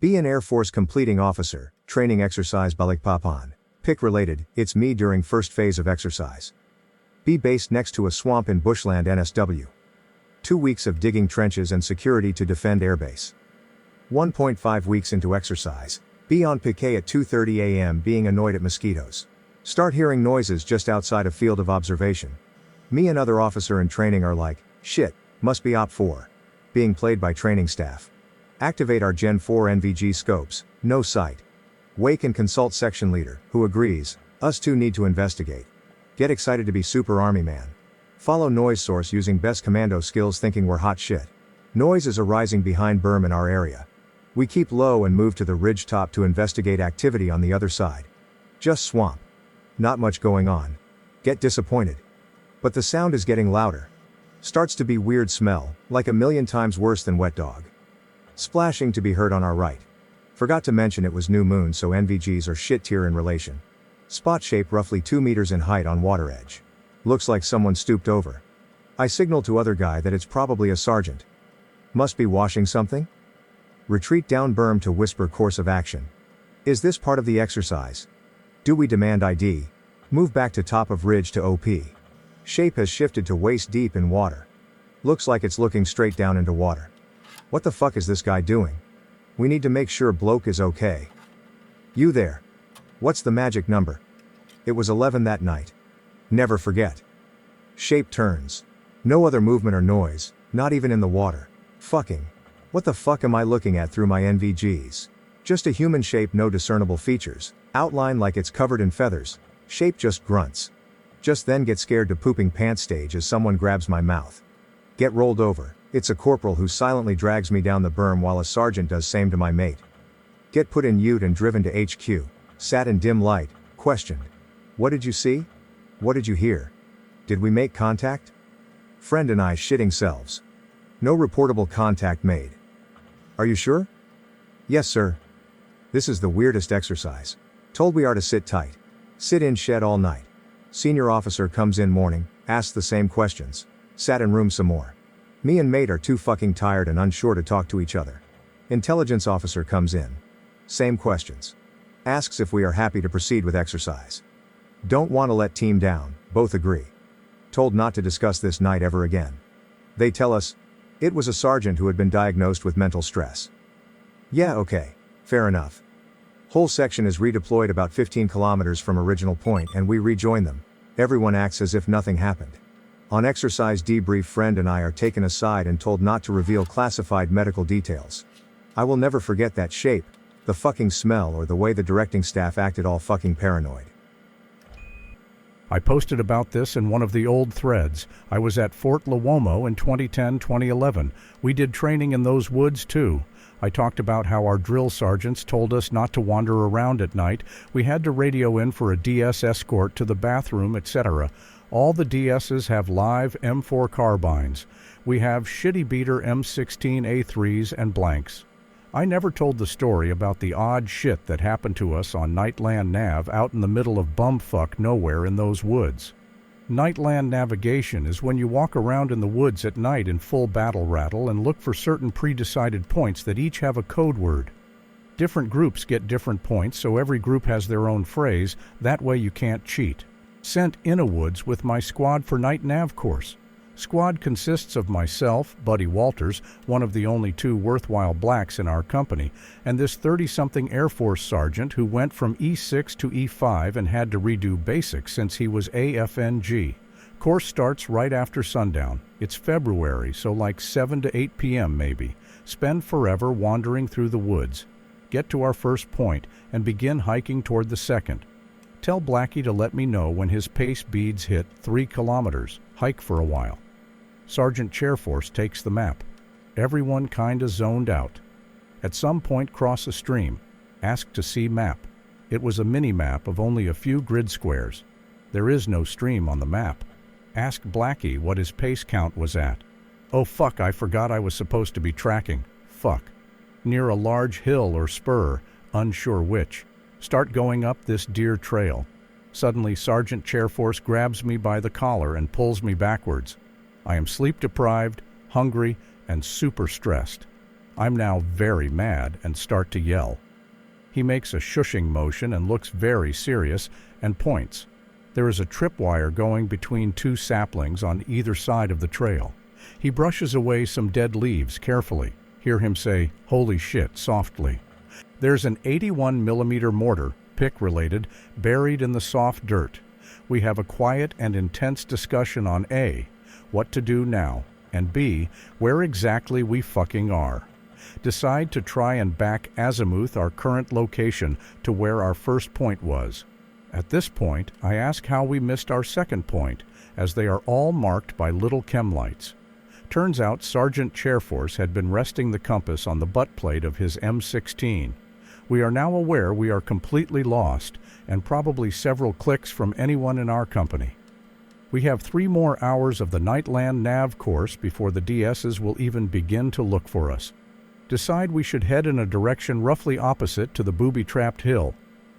Be an Air Force completing officer, training exercise Balikpapan. Pick related, it's me during first phase of exercise. Be based next to a swamp in bushland NSW. 2 weeks of digging trenches and security to defend airbase. 1.5 weeks into exercise. Be on piquet at 2:30 a.m. being annoyed at mosquitoes. Start hearing noises just outside a field of observation. Me and other officer in training are like, shit, must be Op 4. Being played by training staff. Activate our Gen 4 NVG scopes, no sight. Wake and consult section leader, who agrees, us two need to investigate. Get excited to be super army man. Follow noise source using best commando skills thinking we're hot shit. Noise is arising behind berm in our area. We keep low and move to the ridge top to investigate activity on the other side. Just swamp. Not much going on. Get disappointed. But the sound is getting louder. Starts to be weird smell, like a million times worse than wet dog. Splashing to be heard on our right. Forgot to mention it was new moon so NVGs are shit tier in relation. Spot shape roughly 2 meters in height on water edge. Looks like someone stooped over. I signal to other guy that it's probably a sergeant. Must be washing something? Retreat down berm to whisper course of action. Is this part of the exercise? Do we demand ID? Move back to top of ridge to OP. Shape has shifted to waist deep in water. Looks like it's looking straight down into water. What the fuck is this guy doing? We need to make sure bloke is okay. You there? What's the magic number? It was 11 that night. Never forget. Shape turns. No other movement or noise, not even in the water. Fucking. What the fuck am I looking at through my NVGs? Just a human shape, no discernible features. Outline like it's covered in feathers. Shape just grunts. Just then get scared to pooping pants stage as someone grabs my mouth. Get rolled over. It's a corporal who silently drags me down the berm while a sergeant does same to my mate. Get put in ute and driven to HQ. Sat in dim light, questioned. What did you see? What did you hear? Did we make contact? Friend and I shitting selves. No reportable contact made. Are you sure? Yes sir. This is the weirdest exercise. Told we are to sit tight. Sit in shed all night. Senior officer comes in morning, asks the same questions. Sat in room some more. Me and mate are too fucking tired and unsure to talk to each other. Intelligence officer comes in. Same questions. Asks if we are happy to proceed with exercise. Don't want to let team down, both agree. Told not to discuss this night ever again. They tell us, it was a sergeant who had been diagnosed with mental stress. Yeah okay, fair enough. Whole section is redeployed about 15 kilometers from original point and we rejoin them. Everyone acts as if nothing happened. On exercise debrief friend and I are taken aside and told not to reveal classified medical details. I will never forget that shape, the fucking smell or the way the directing staff acted all fucking paranoid. I posted about this in one of the old threads. I was at Fort Luomo in 2010-2011. We did training in those woods too. I talked about how our drill sergeants told us not to wander around at night. We had to radio in for a DS escort to the bathroom, etc. All the DSs have live M4 carbines. We have shitty beater M16A3s and blanks. I never told the story about the odd shit that happened to us on Nightland Nav out in the middle of bumfuck nowhere in those woods. Nightland navigation is when you walk around in the woods at night in full battle rattle and look for certain pre-decided points that each have a code word. Different groups get different points, so every group has their own phrase, that way you can't cheat. Sent in a woods with my squad for night nav course. Squad consists of myself, Buddy Walters, one of the only 2 worthwhile blacks in our company, and this 30-something Air Force sergeant who went from E6 to E5 and had to redo basics since he was AFNG. Course starts right after sundown. It's February, so like 7 to 8 p.m. maybe. Spend forever wandering through the woods. Get to our first point and begin hiking toward the second. Tell Blackie to let me know when his pace beads hit 3 kilometers. Hike for a while. Sergeant Chairforce takes the map. Everyone kinda zoned out. At some point cross a stream. Ask to see map. It was a mini-map of only a few grid squares. There is no stream on the map. Ask Blackie what his pace count was at. Oh fuck, I forgot I was supposed to be tracking. Fuck. Near a large hill or spur, unsure which. Start going up this deer trail. Suddenly Sergeant Chairforce grabs me by the collar and pulls me backwards. I am sleep deprived, hungry, and super stressed. I'm now very mad and start to yell. He makes a shushing motion and looks very serious and points. There is a tripwire going between two saplings on either side of the trail. He brushes away some dead leaves carefully. Hear him say, "Holy shit," softly. There's an 81mm mortar, pick-related, buried in the soft dirt. We have a quiet and intense discussion on A, what to do now, and B, where exactly we fucking are. Decide to try and back azimuth our current location to where our first point was. At this point, I ask how we missed our second point, as they are all marked by little chem lights. Turns out Sergeant Chairforce had been resting the compass on the butt plate of his M16. We are now aware we are completely lost, and probably several clicks from anyone in our company. We have 3 more hours of the Nightland nav course before the DSs will even begin to look for us. Decide we should head in a direction roughly opposite to the booby-trapped hill,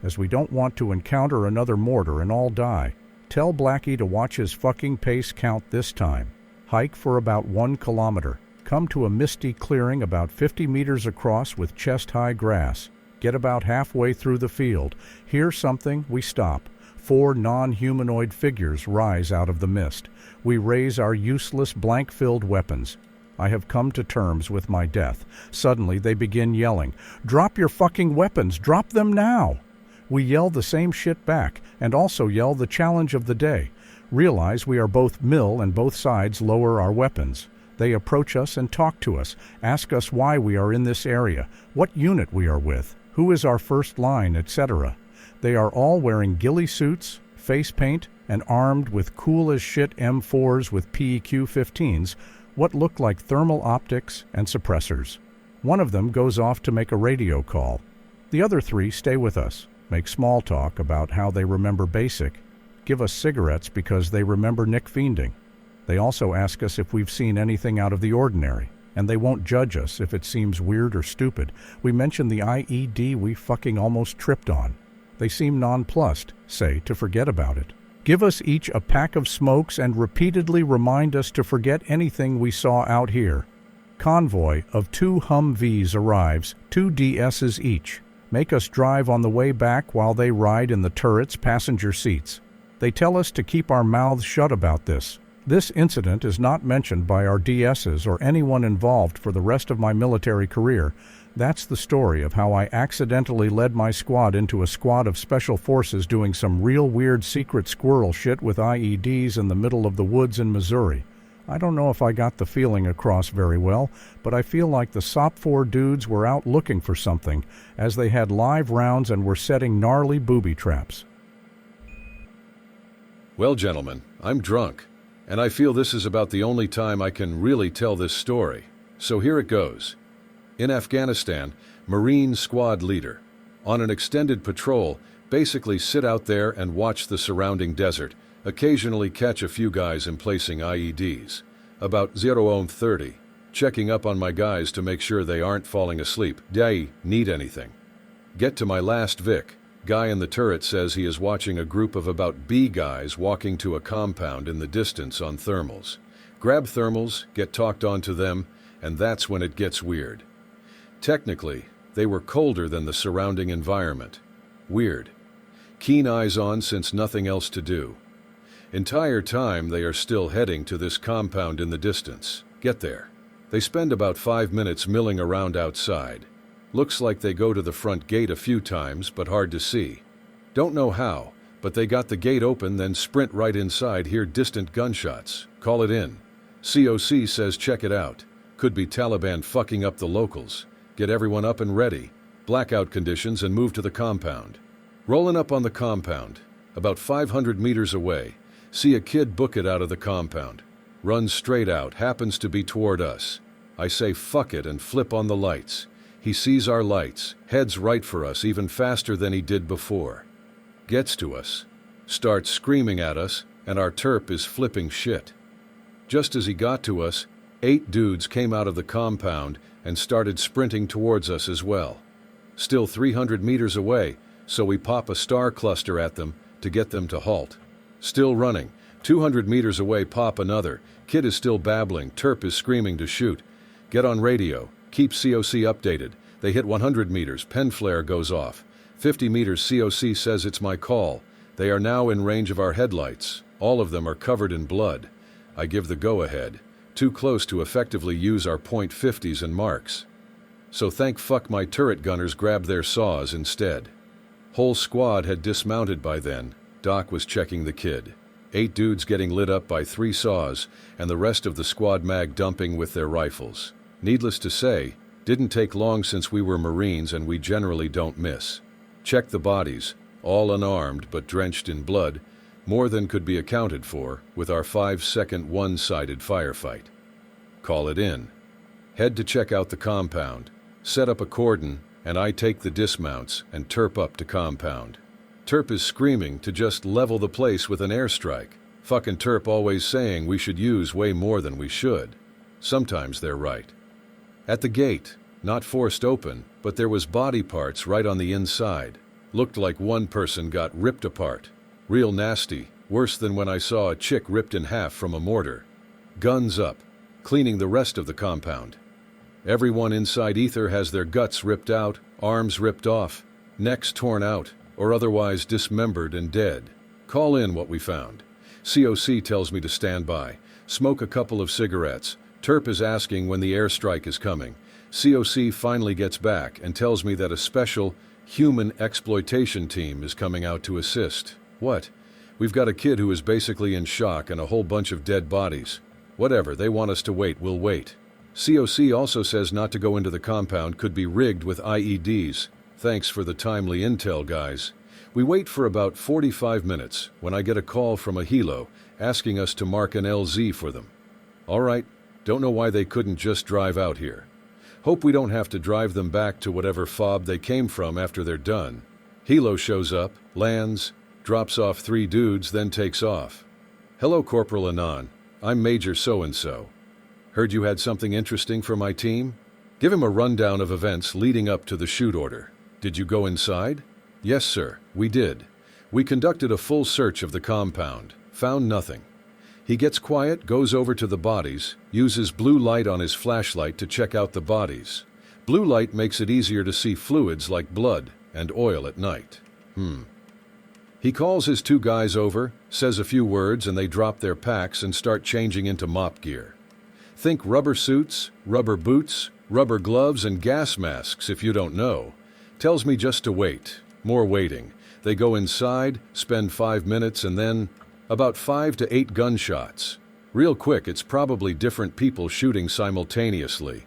as we don't want to encounter another mortar and all die. Tell Blackie to watch his fucking pace count this time. Hike for about 1 kilometer. Come to a misty clearing about 50 meters across with chest-high grass. Get about halfway through the field. Hear something, we stop. 4 non-humanoid figures rise out of the mist. We raise our useless blank-filled weapons. I have come to terms with my death. Suddenly they begin yelling, "Drop your fucking weapons! Drop them now!" We yell the same shit back, and also yell the challenge of the day. Realize we are both mill and both sides lower our weapons. They approach us and talk to us, ask us why we are in this area, what unit we are with, who is our first line, etc. They are all wearing ghillie suits, face paint, and armed with cool-as-shit M4s with PEQ-15s, what look like thermal optics and suppressors. One of them goes off to make a radio call. The other 3 stay with us, make small talk about how they remember BASIC, give us cigarettes because they remember Nick fiending. They also ask us if we've seen anything out of the ordinary, and they won't judge us if it seems weird or stupid. We mention the IED we fucking almost tripped on. They seem nonplussed, say to forget about it. Give us each a pack of smokes and repeatedly remind us to forget anything we saw out here. Convoy of 2 Humvees arrives, 2 DSs each. Make us drive on the way back while they ride in the turret's passenger seats. They tell us to keep our mouths shut about this. This incident is not mentioned by our DSs or anyone involved for the rest of my military career. That's the story of how I accidentally led my squad into a squad of special forces doing some real weird secret squirrel shit with IEDs in the middle of the woods in Missouri. I don't know if I got the feeling across very well, but I feel like the SOP-4 dudes were out looking for something, as they had live rounds and were setting gnarly booby traps. Well, gentlemen, I'm drunk, and I feel this is about the only time I can really tell this story. So here it goes. In Afghanistan, Marine squad leader. On an extended patrol, basically sit out there and watch the surrounding desert, occasionally catch a few guys emplacing IEDs. About 0:30, checking up on my guys to make sure they aren't falling asleep. Need anything. Get to my last Vic. Guy in the turret says he is watching a group of about B guys walking to a compound in the distance on thermals. Grab thermals, get talked onto them, and that's when it gets weird. Technically, they were colder than the surrounding environment. Weird. Keen eyes on since nothing else to do. Entire time they are still heading to this compound in the distance. Get there. They spend about 5 minutes milling around outside. Looks like they go to the front gate a few times, but hard to see. Don't know how, but they got the gate open, then sprint right inside, hear distant gunshots. Call it in. COC says check it out. Could be Taliban fucking up the locals. Get everyone up and ready. Blackout conditions and move to the compound. Rolling up on the compound. About 500 meters away. See a kid book it out of the compound. Runs straight out, happens to be toward us. I say fuck it and flip on the lights. He sees our lights, heads right for us even faster than he did before. Gets to us. Starts screaming at us, and our terp is flipping shit. Just as he got to us, 8 dudes came out of the compound and started sprinting towards us as well. Still 300 meters away, so we pop a star cluster at them to get them to halt. Still running. 200 meters away, pop another. Kid is still babbling. Terp is screaming to shoot. Get on radio. Keep COC updated. They hit 100 meters, pen flare goes off. 50 meters, COC says it's my call. They are now in range of our headlights. All of them are covered in blood. I give the go-ahead. Too close to effectively use our .50s and marks. So thank fuck my turret gunners grabbed their saws instead. Whole squad had dismounted by then. Doc was checking the kid. 8 dudes getting lit up by 3 saws, and the rest of the squad mag dumping with their rifles. Needless to say, didn't take long since we were Marines and we generally don't miss. Check the bodies, all unarmed but drenched in blood, more than could be accounted for with our 5-second one-sided firefight. Call it in. Head to check out the compound. Set up a cordon, and I take the dismounts and Terp up to compound. Terp is screaming to just level the place with an airstrike. Fucking Terp always saying we should use way more than we should. Sometimes they're right. At the gate, not forced open, but there was body parts right on the inside. Looked like one person got ripped apart. Real nasty, worse than when I saw a chick ripped in half from a mortar. Guns up, cleaning the rest of the compound. Everyone inside Ether has their guts ripped out, arms ripped off, necks torn out, or otherwise dismembered and dead. Call in what we found. COC tells me to stand by. Smoke a couple of cigarettes. Terp is asking when the airstrike is coming. COC finally gets back and tells me that a special human exploitation team is coming out to assist. What? We've got a kid who is basically in shock and a whole bunch of dead bodies. Whatever, they want us to wait, we'll wait. COC also says not to go into the compound, could be rigged with IEDs. Thanks for the timely intel, guys. We wait for about 45 minutes when I get a call from a helo asking us to mark an LZ for them. All right, don't know why they couldn't just drive out here. Hope we don't have to drive them back to whatever fob they came from after they're done. Helo shows up, lands, drops off 3 dudes, then takes off. Hello, Corporal Anon. I'm Major so-and-so. Heard you had something interesting for my team? Give him a rundown of events leading up to the shoot order. Did you go inside? Yes, sir, we did. We conducted a full search of the compound. Found nothing. He gets quiet, goes over to the bodies, uses blue light on his flashlight to check out the bodies. Blue light makes it easier to see fluids like blood and oil at night. He calls his 2 guys over, says a few words, and they drop their packs and start changing into mop gear. Think rubber suits, rubber boots, rubber gloves, and gas masks if you don't know. Tells me just to wait. More waiting. They go inside, spend 5 minutes, and then about 5 to 8 gunshots. Real quick, it's probably different people shooting simultaneously.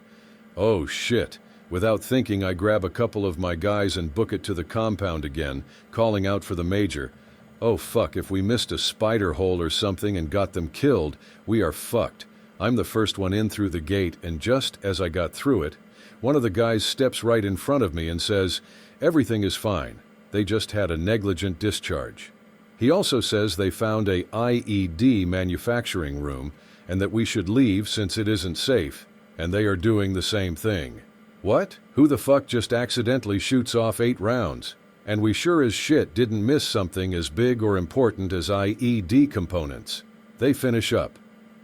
Oh shit. Without thinking, I grab a couple of my guys and book it to the compound again, calling out for the major. Oh fuck, if we missed a spider hole or something and got them killed, we are fucked. I'm the first one in through the gate, and just as I got through it, one of the guys steps right in front of me and says, "Everything is fine. They just had a negligent discharge." He also says they found a IED manufacturing room and that we should leave since it isn't safe, and they are doing the same thing. What? Who the fuck just accidentally shoots off 8 rounds? And we sure as shit didn't miss something as big or important as IED components. They finish up.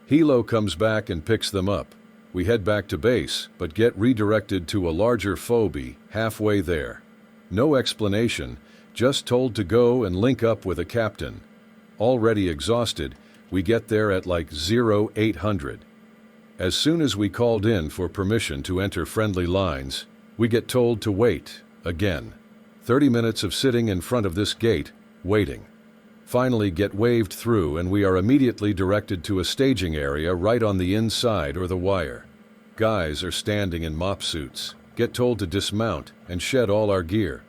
Helo comes back and picks them up. We head back to base, but get redirected to a larger phobie halfway there. No explanation, just told to go and link up with a captain. Already exhausted, we get there at like 0800. As soon as we called in for permission to enter friendly lines, we get told to wait, again. 30 minutes of sitting in front of this gate, waiting. Finally get waved through and we are immediately directed to a staging area right on the inside or the wire. Guys are standing in mop suits, get told to dismount and shed all our gear.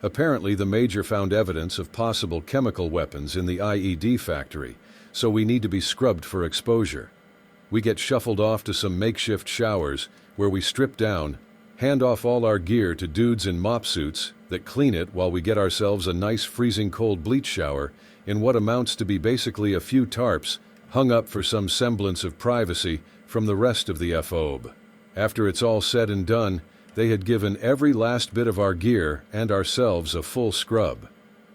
Apparently the major found evidence of possible chemical weapons in the IED factory, so we need to be scrubbed for exposure. We get shuffled off to some makeshift showers where we strip down, hand off all our gear to dudes in mop suits that clean it while we get ourselves a nice freezing cold bleach shower in what amounts to be basically a few tarps hung up for some semblance of privacy from the rest of the FOB. After it's all said and done, they had given every last bit of our gear and ourselves a full scrub.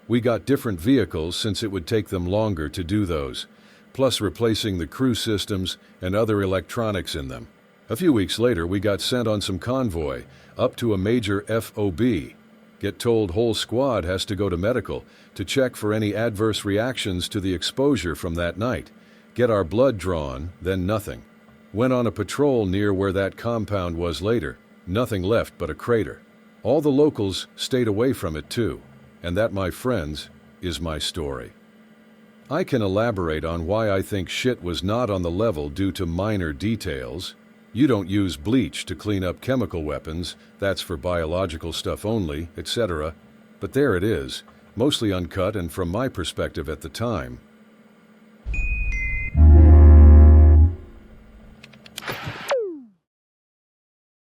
We got different vehicles since it would take them longer to do those, plus replacing the crew systems and other electronics in them. A few weeks later, we got sent on some convoy up to a major FOB. Get told whole squad has to go to medical to check for any adverse reactions to the exposure from that night. Get our blood drawn, then nothing. Went on a patrol near where that compound was later. Nothing left but a crater. All the locals stayed away from it too. And that, my friends, is my story. I can elaborate on why I think shit was not on the level due to minor details. You don't use bleach to clean up chemical weapons, that's for biological stuff only, etc. But there it is, mostly uncut, and from my perspective at the time,